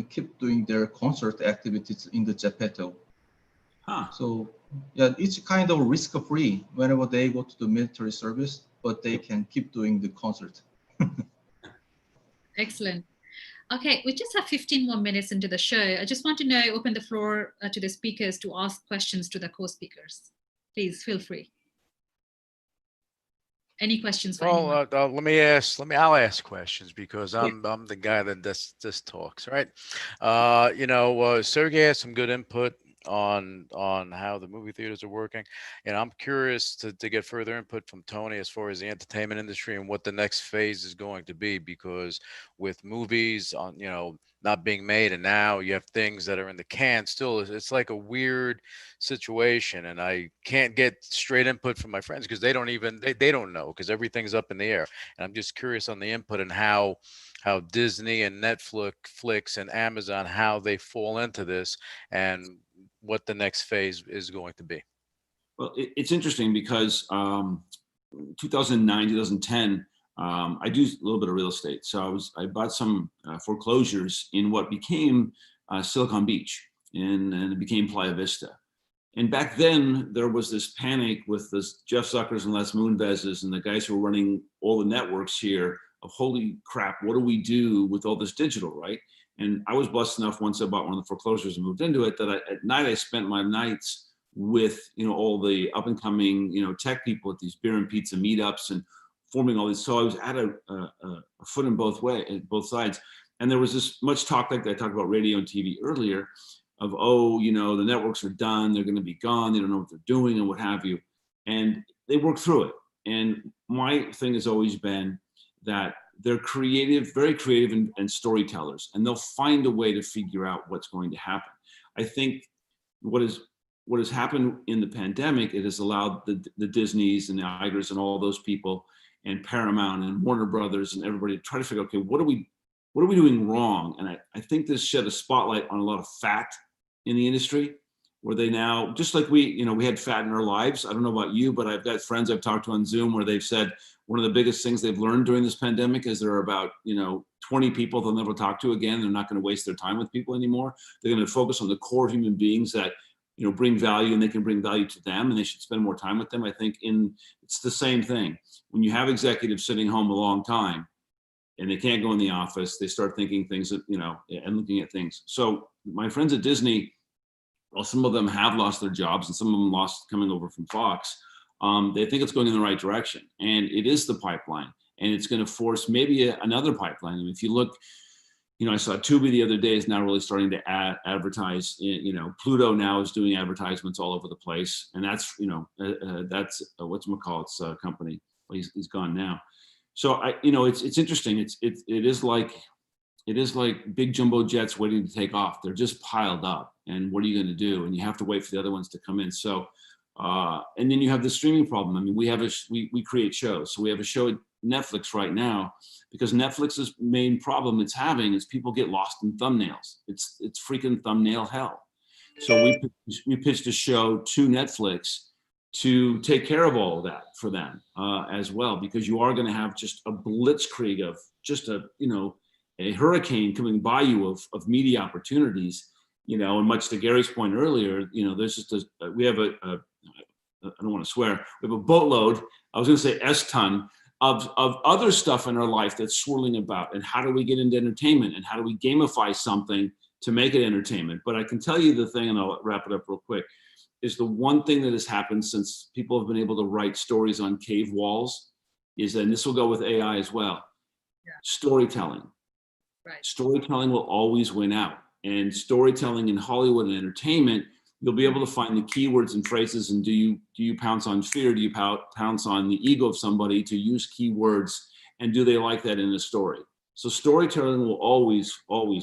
keep doing their concert activities in the Geppetto. So yeah, it's kind of risk-free whenever they go to the military service, but they can keep doing the concert.
Excellent. Okay, we just have 15 more minutes into the show. I just want to open the floor to the speakers to ask questions to the co-speakers. Please feel free. Any questions for anyone?
I'll ask questions because I'm the guy that just talks, right? Sergey has some good input on how the movie theaters are working, and I'm curious to get further input from Tony as far as the entertainment industry and what the next phase is going to be, because with movies not being made, and now you have things that are in the can still, it's like a weird situation, and I can't get straight input from my friends because they don't know, because everything's up in the air. And I'm just curious on the input and how Disney and Netflix and Amazon, how they fall into this and what the next phase is going to be.
Well, it's interesting because 2009, 2010, I do a little bit of real estate. So I bought some foreclosures in what became Silicon Beach, and it became Playa Vista. And back then, there was this panic with this Jeff Zuckers and Les Moonveses and the guys who were running all the networks here of holy crap, what do we do with all this digital, right? And I was blessed enough once I bought one of the foreclosures and moved into it that at night I spent my nights with all the up and coming tech people at these beer and pizza meetups and forming all these. So I was at a foot in both sides. And there was this much talk like I talked about radio and TV earlier of, the networks are done, they're going to be gone, they don't know what they're doing and what have you. And they work through it. And my thing has always been that they're creative, very creative and storytellers, and they'll find a way to figure out what's going to happen. I think what has happened in the pandemic, it has allowed the Disneys and the Igers and all those people and Paramount and Warner Brothers and everybody to try to figure out, okay, what are we doing wrong? And I think this shed a spotlight on a lot of fat in the industry, where they now, just like we had fat in our lives. I don't know about you, but I've got friends I've talked to on Zoom where they've said one of the biggest things they've learned during this pandemic is there are about 20 people they'll never talk to again. They're not going to waste their time with people anymore. They're going to focus on the core human beings that bring value, and they can bring value to them, and they should spend more time with them. I think it's the same thing. When you have executives sitting home a long time and they can't go in the office, they start thinking things that, and looking at things. So my friends at Disney, well, some of them have lost their jobs and some of them lost coming over from Fox. They think it's going in the right direction, and it is the pipeline, and it's going to force maybe another pipeline. I mean, if you look, I saw Tubi the other day is now really starting to advertise. Pluto now is doing advertisements all over the place, and that's that's whatchamacallit's company. Well, he's gone now. So it's interesting. It is like big jumbo jets waiting to take off. They're just piled up, and what are you going to do? And you have to wait for the other ones to come in. So and then you have the streaming problem. I mean, we create shows. So we have a show at Netflix right now, because Netflix's main problem it's having is people get lost in thumbnails. It's freaking thumbnail hell. So we pitched a show to Netflix to take care of all of that for them as well, because you are going to have just a blitzkrieg of just a hurricane coming by you of media opportunities, and much to Gary's point earlier, there's just we have I don't want to swear, we have a boatload, I was going to say S-ton of other stuff in our life that's swirling about, and how do we get into entertainment, and how do we gamify something to make it entertainment. But I can tell you the thing, and I'll wrap it up real quick, is the one thing that has happened since people have been able to write stories on cave walls is, and this will go with AI as well, storytelling. Right. Storytelling will always win out. And storytelling in Hollywood and entertainment, you'll be able to find the keywords and phrases. And do you pounce on fear? Do you pounce on the ego of somebody to use keywords? And do they like that in a story? So storytelling will always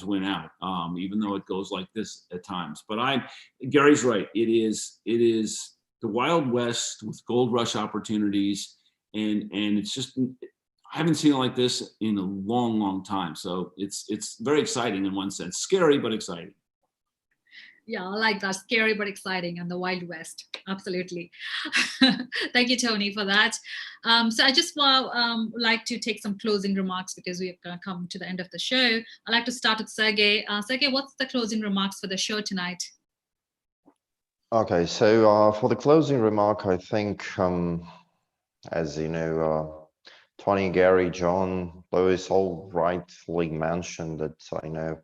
win out, even though it goes like this at times. But Gary's right. It is the Wild West with gold rush opportunities, and it's just, I haven't seen it like this in a long, long time. So it's very exciting in one sense, scary but exciting.
Yeah, I like that. Scary but exciting, and the Wild West. Absolutely. Thank you, Tony, for that. So I just like to take some closing remarks, because we've come to the end of the show. I'd like to start with Sergey. Sergey, what's the closing remarks for the show tonight?
Okay, so for the closing remark, I think, as you know, Tony, Gary, John, Louis all rightfully mentioned that I know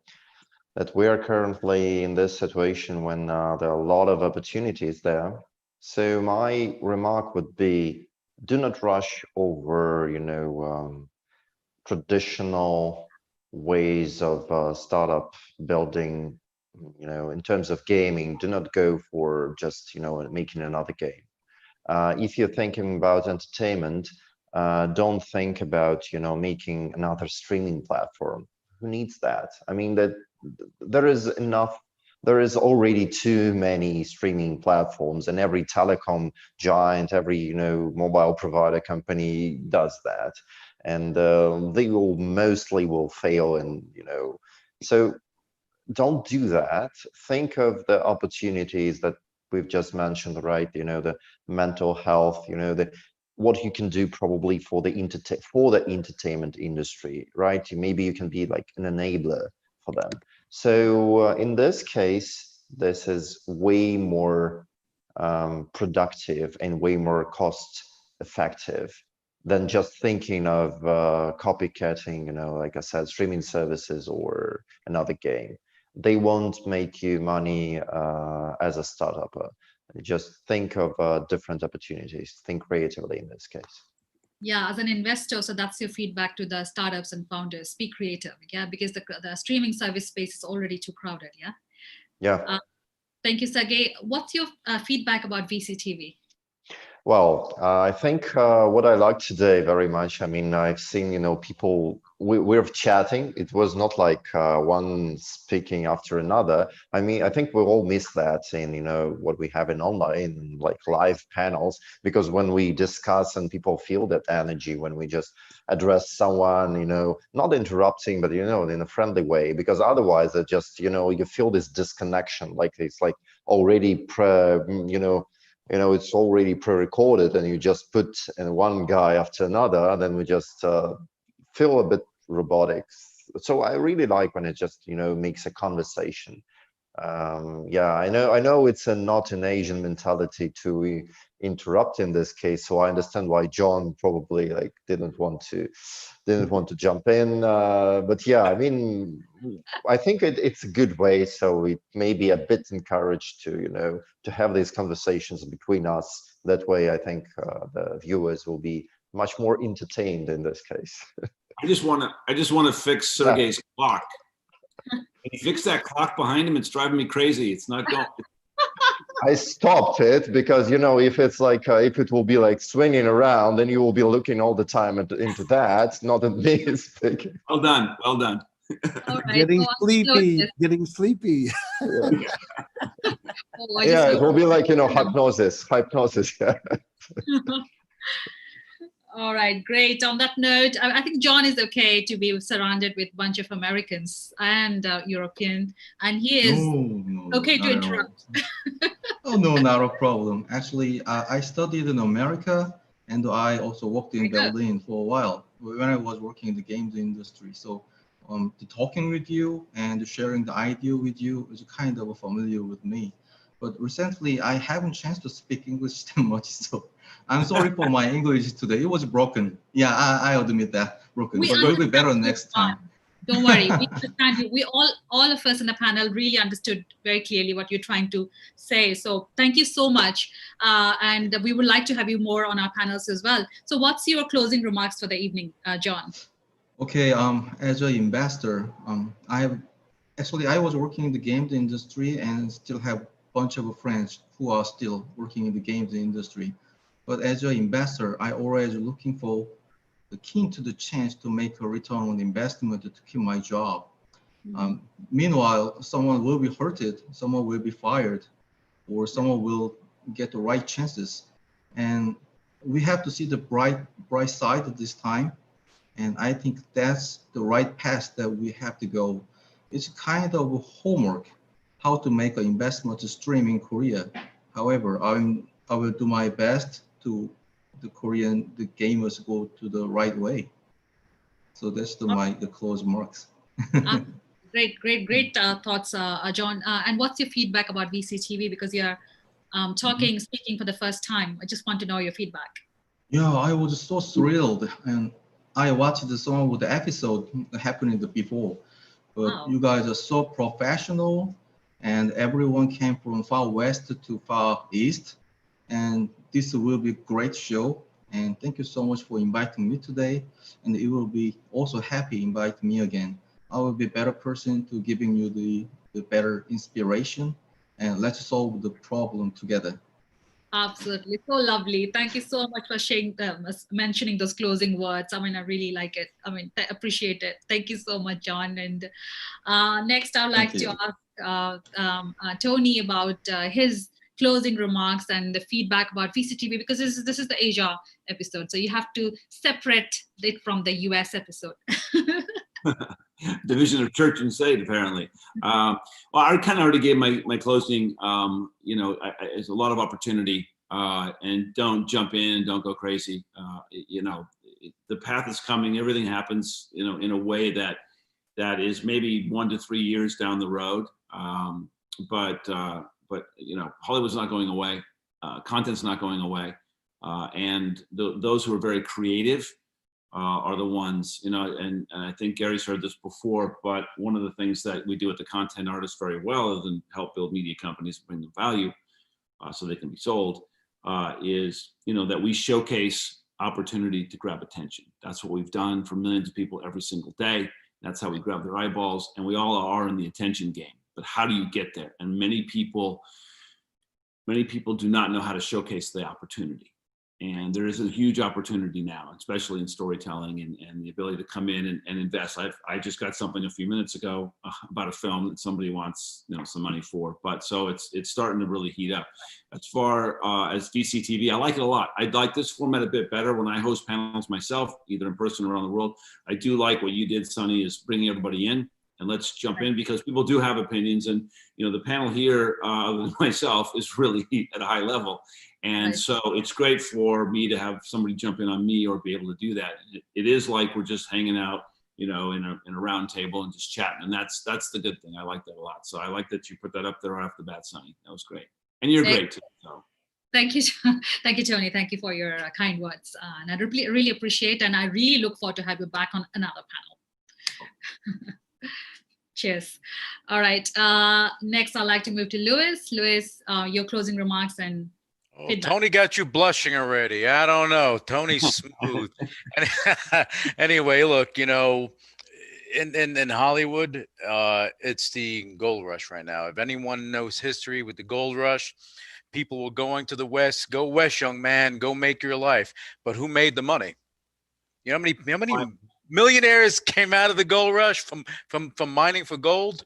that we are currently in this situation when there are a lot of opportunities there. So my remark would be, do not rush over, traditional ways of startup building, in terms of gaming. Do not go for just, making another game. If you're thinking about entertainment, don't think about, making another streaming platform. Who needs that? I mean, there is already too many streaming platforms, and every telecom giant, every mobile provider company does that, and they mostly will fail. And so don't do that. Think of the opportunities that we've just mentioned, right? The mental health, what you can do probably for the entertainment industry, right? Maybe you can be like an enabler for them. So in this case, this is way more productive and way more cost effective than just thinking of copycatting, like I said, streaming services or another game. They won't make you money as a startup. Just think of different opportunities, think creatively in this case.
Yeah, as an investor, so that's your feedback to the startups and founders: be creative, yeah, because the streaming service space is already too crowded. Yeah.
Yeah.
Thank you, Sergey. What's your feedback about VCTV?
Well, I think what I like today very much, I mean, I've seen, people, we're chatting. It was not like one speaking after another. I mean, I think we all miss that in, what we have in online, like live panels, because when we discuss and people feel that energy, when we just address someone, not interrupting, but, in a friendly way, because otherwise it just, you feel this disconnection, like it's like already, it's already pre-recorded and you just put in one guy after another, and then we just feel a bit robotic. So I really like when it just, makes a conversation. Yeah, I know it's not an Asian mentality to interrupt in this case, so I understand why John probably like didn't want to jump in, but yeah, I mean, I think it's a good way, so it may be a bit encouraged to to have these conversations between us. That way I think the viewers will be much more entertained in this case.
I just want to fix Sergey's clock. Can you fix that clock behind him? It's driving me crazy. It's not going.
I stopped it because, if it's like, if it will be like swinging around, then you will be looking all the time into that, not at me speaking.
Well done. Well done.
All right,
Getting
so
sleepy, getting sleepy.
Yeah, it will be like, hypnosis. Yeah.
All right, great. On that note, I think John is okay to be surrounded with a bunch of Americans and European, and he is
No,
okay to
not at all.
interrupt.
Oh, no, not a problem. Actually, I studied in America, and I also worked in Berlin for a while when I was working in the games industry. So the talking with you and sharing the idea with you is kind of familiar with me. But recently, I haven't chance to speak English too much, so I'm sorry for my English today. It was broken. Yeah, I admit that, broken. But we'll be better next time.
Don't worry, we understand you. We all of us in the panel really understood very clearly what you're trying to say. So thank you so much, and we would like to have you more on our panels as well. So what's your closing remarks for the evening, John?
Okay, as an investor, I was working in the games industry and still have a bunch of friends who are still working in the games industry. But as an investor, I always looking for the key to the chance to make a return on investment to keep my job. Meanwhile, someone will be hurted, someone will be fired, or someone will get the right chances. And we have to see the bright side at this time. And I think that's the right path that we have to go. It's kind of a homework, how to make an investment stream in Korea. However, I will do my best to the gamers go to the right way. So that's the close marks.
Great thoughts, John. And what's your feedback about VCTV? Because you're speaking for the first time. I just want to know your feedback.
Yeah, I was so thrilled, and I watched some of the episode happening before. But
Wow.
You guys are so professional, and everyone came from far west to far east, and this will be a great show. And thank you so much for inviting me today. And it will be also happy inviting me again. I will be a better person to giving you the better inspiration, and let's solve the problem together.
Absolutely, so lovely. Thank you so much for mentioning those closing words. I mean, I really like it. I mean, appreciate it. Thank you so much, John. And next, I'd like to ask Tony about his closing remarks and the feedback about VCTV, because this is the Asia episode, so you have to separate it from the US episode.
Division of church and state, apparently. Well, I kind of already gave my closing. There's a lot of opportunity, and don't jump in, don't go crazy. The path is coming. Everything happens, in a way that is maybe 1 to 3 years down the road. But Hollywood's not going away. content's not going away. And those who are very creative are the ones, and I think Gary's heard this before, but one of the things that we do with the content artists very well, other than help build media companies, bring them value so they can be sold, is, that we showcase opportunity to grab attention. That's what we've done for millions of people every single day. That's how we grab their eyeballs, and we all are in the attention game. But how do you get there? And many people do not know how to showcase the opportunity. And there is a huge opportunity now, especially in storytelling and the ability to come in and invest. I just got something a few minutes ago about a film that somebody wants, some money for. But so it's starting to really heat up. As far as VCTV, I like it a lot. I like this format a bit better when I host panels myself, either in person or around the world. I do like what you did, Sonny, is bringing everybody in. And let's jump in, because people do have opinions, and the panel here, myself, is really at a high level, and so it's great for me to have somebody jump in on me or be able to do that. It is like we're just hanging out, in a round table and just chatting, and that's the good thing. I like that a lot. So I like that you put that up there right off the bat, Sonny. That was great, and you're great too. So.
Thank you, thank you, Tony. Thank you for your kind words, and I really appreciate, and I really look forward to have you back on another panel. Cheers. All right. Next, I'd like to move to Louis. Louis, your closing remarks and feedback.
Tony got you blushing already. I don't know. Tony's smooth. Anyway, look, in Hollywood, it's the gold rush right now. If anyone knows history with the gold rush, people were going to the West. Go West, young man. Go make your life. But who made the money? How many millionaires came out of the gold rush from mining for gold?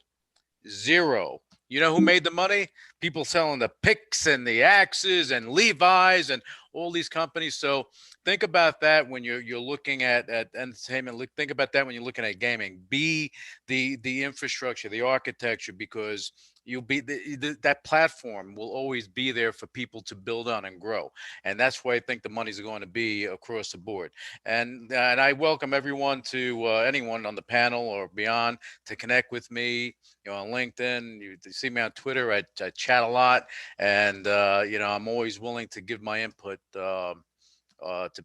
Zero. You know who made the money? People selling the picks and the axes and Levi's and all these companies. So think about that when you're looking at entertainment. Think about that when you're looking at gaming. Be the infrastructure, the architecture, because you'll be that platform will always be there for people to build on and grow. And that's why I think the money's going to be across the board. And I welcome everyone to anyone on the panel or beyond to connect with me. On LinkedIn, you see me on Twitter. I chat a lot, and I'm always willing to give my input to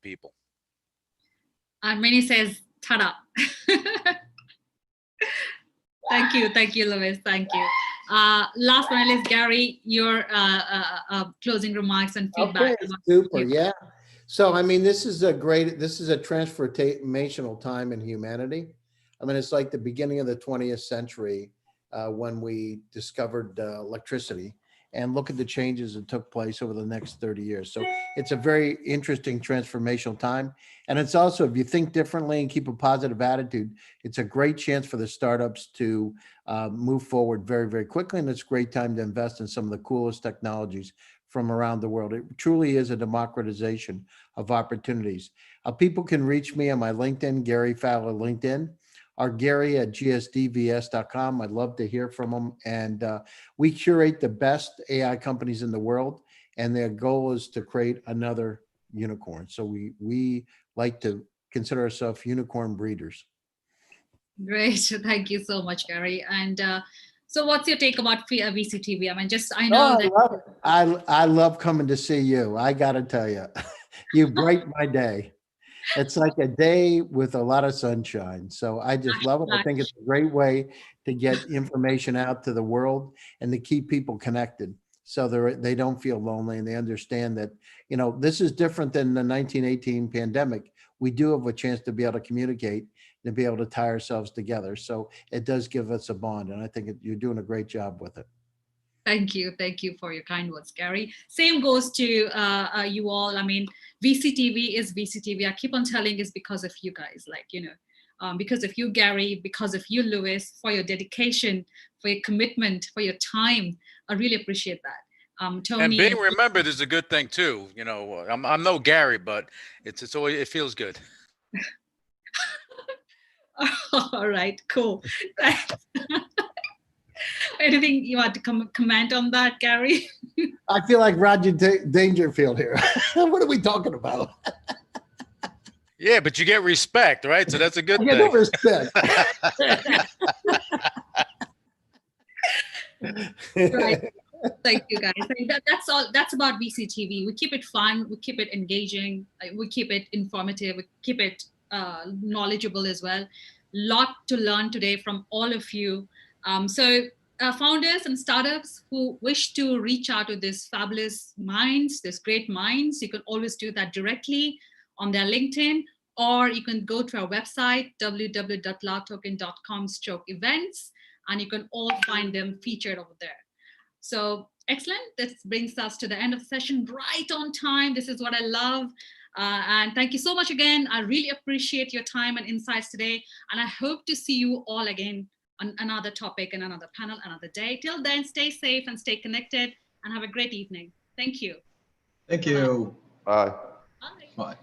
people.
Minnie says, "Ta-da!" Thank you, Louis. Thank you. Last but not least, Gary, your closing remarks and feedback.
Okay, super, yeah. So, I mean, this is a transformational time in humanity. I mean, it's like the beginning of the 20th century when we discovered electricity, and look at the changes that took place over the next 30 years. So it's a very interesting transformational time. And it's also, if you think differently and keep a positive attitude, it's a great chance for the startups to move forward very, very quickly. And it's a great time to invest in some of the coolest technologies from around the world. It truly is a democratization of opportunities. People can reach me on my LinkedIn, Gary Fowler LinkedIn, or Gary at gsdvs.com. I'd love to hear from them. And we curate the best AI companies in the world, and their goal is to create another unicorn. So we like to consider ourselves unicorn breeders.
Great. Thank you so much, Gary. And so what's your take about VCTV? I mean, I love it.
I love coming to see you. I got to tell you, you brighten my day. It's like a day with a lot of sunshine. So I just love it. I think it's a great way to get information out to the world and to keep people connected, so they don't feel lonely, and they understand that, this is different than the 1918 pandemic. We do have a chance to be able to communicate and to be able to tie ourselves together. So it does give us a bond, and I think you're doing a great job with it.
Thank you for your kind words, Gary. Same goes to you all. I mean, VCTV is VCTV. I keep on telling it's because of you guys, because of you, Gary, because of you, Louis, for your dedication, for your commitment, for your time. I really appreciate that. Tony,
and being remembered is a good thing too. I'm no Gary, but it's always, it feels good.
All right, cool. Thanks. Anything you want to comment on that, Gary?
I feel like Roger Dangerfield here. What are we talking about?
Yeah, but you get respect, right? So that's a good thing.
No respect.
Right. Thank you, guys. That's all. That's about VCTV. We keep it fun. We keep it engaging. We keep it informative. We keep it knowledgeable as well. Lot to learn today from all of you. Founders and startups who wish to reach out to these fabulous minds, these great minds, you can always do that directly on their LinkedIn, or you can go to our website, www.lawtoken.com/events, and you can all find them featured over there. So excellent. This brings us to the end of the session, right on time. This is what I love. And thank you so much again. I really appreciate your time and insights today. And I hope to see you all again on another topic and another panel, another day. Till then, stay safe and stay connected and have a great evening. Thank you.
Thank you.
Bye.
Bye.
Bye.